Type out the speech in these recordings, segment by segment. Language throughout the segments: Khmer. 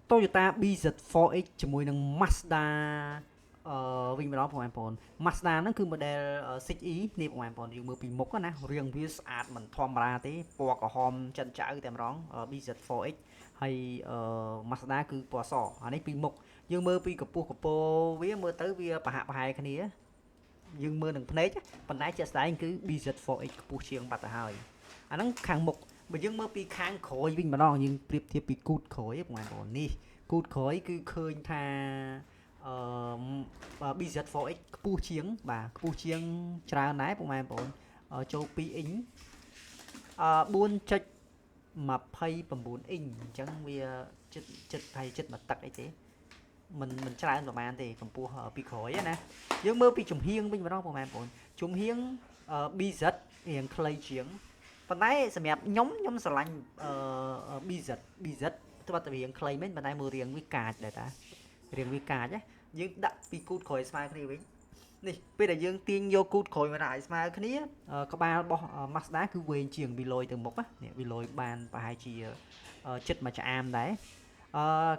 Toyota BZ4X ជាមួយនឹង Mazda វិញម្ដងបងប្អូន Mazda ហ្នឹងគឺ model 6E នេះបងប្អូនយើងមើលពីមុខណារាងវាស្អាតមិនធម្មតាទេពណ៌ក្រហមចិនចៅតែម្ដង BZ4X ហើយMazda គឺពណ៌សអានេះពីមុខយើងមើលពីកម្ពស់កពស់វាមើលទៅវាប្រហាក់ប្រហែលគ្នាយើងមើលនឹងភ្នែកប៉ុន្តែជាក់ស្ដែងគឺ BZ4X ខ្ពស់ជាងបាត់ទៅហើយអាហ្នឹងខាងមុខបើយើងមើលពីខាងក្រោយវិញម្ដងយើងប្រៀបធៀបពីគូតក្រោយបងប្អូននេះគូតក្រោយគឺឃើញថាBZ4X ខ្ពស់ជាងបាទខ្ពស់ជាងច្រើនដែរបងប្អូនចូល2អ៊ីង4.29អ៊ីងអញ្ចឹងវាចិត្តប្រហែលចិត្តមកទឹកអីទេមិនច្រើនប្រហែលទេកម្ពស់ពីក្រោយណាយើងមើលពីចំហៀងវិញម្ដងបងប្អូនចំហៀង BZ រៀងខ្លីជាងប៉ុន្តែសម្រាប់ខ្ញុំស្រឡាញ់BZ ត្បិតតែរៀងខ្លីមែនប៉ុន្តែមើលរៀងវាកាចដែរតារៀងវាកាចណាយើងដាក់ពីគូតក្រោយស្មើគ្នាវិញនេះពេលដែលយើងទាញយកគូតក្រោយមកដាក់ឲ្យស្មើគ្នាក្បាលរបស់ Mazda គឺវែងជាងវាលយទៅមុខណានេះវាលយបានប្រហែលជាចិត្តមួយឆ្អាមដែរ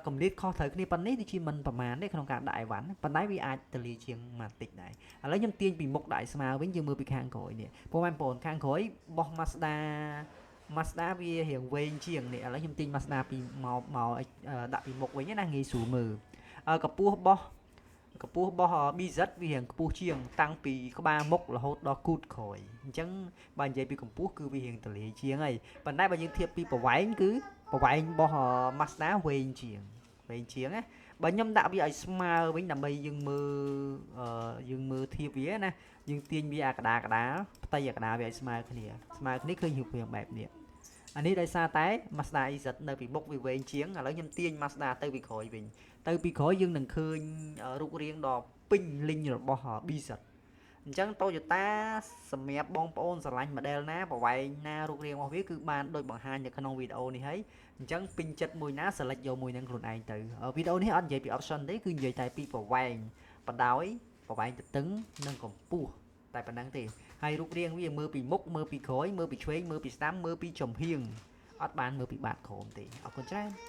កម្រិតខុសត្រូវគ្នាប៉ុណ្នេះដូចជាមិនប្រមាណទេក្នុងការដាក់អីវ៉ាន់ប៉ុន្តែវាអាចទលាជាងបន្តិចដែរឥឡូវខ្ញុំទាញពីមុខដាក់ឲ្យស្មើវិញយើងមើលពីខាងក្រោយនេះបងប្អូនខាងក្រោយរបស់ Mazda វារៀងវែងជាងនេះឥឡូវខ្ញុំទាញ Mazda ពីមកដាក់ពីមុខវិញណាងាយស្រួលមើលកម្ពស់របស់ BZ វារៀងខ្ពស់ជាងតាំងពីក្បាលមុខរហូតដល់គូតក្រោយអញ្ចឹងបើនិយាយពីកម្ពស់គឺវារៀងទលាយជាងហើយប៉ុន្តែបើយើងធៀបពីប្រវែងគឺប្រវែងរបស់ Mazda វែងជាងណាបើខ្ញុំដាក់វាឲ្យស្មើវិញដើម្បីយើងមើលធៀបវាណាយើងទាញវាអាកដាផ្ទៃអាកដាវាឲ្យស្មើគ្នាឃើញរូបរាងបែបនេះអានេះដោយសារតែ Mazda EZ នៅពីមុខវាវែងជាងឥឡូវខ្ញុំទាញ Mazda ទៅពីក្រោយវិញទៅពីក្រោយយើងនឹងឃើញរូបរាងដ៏ពេញលេញរបស់ BZ អញ្ចឹង Toyota សម្រាប់បងប្អូនស្រឡាញ់ model ណាប្រវែងណារូបរាងរបស់វាគឺបានដូចបង្ហាញនៅក្នុងវីដេអូនេះហើយអញ្ចឹងពេញចិត្តមួយណា select យកមួយហ្នឹងខ្លួនឯងទៅវីដេអូនេះអត់និយាយពី option ទេគឺនិយាយតែពីប្រវែងបណ្ដោយប្រវែងទទឹងនិងកម្ពស់តែប៉ុណ្្នឹងទេហើយរូបរាងវាមើលពីមុខមើលពីក្រោយមើលពីឆ្វេងមើលពីស្ដាំមើលពីចំហៀងអត់បានមើលពីបាតក្រោមទេអរគុណច្រើន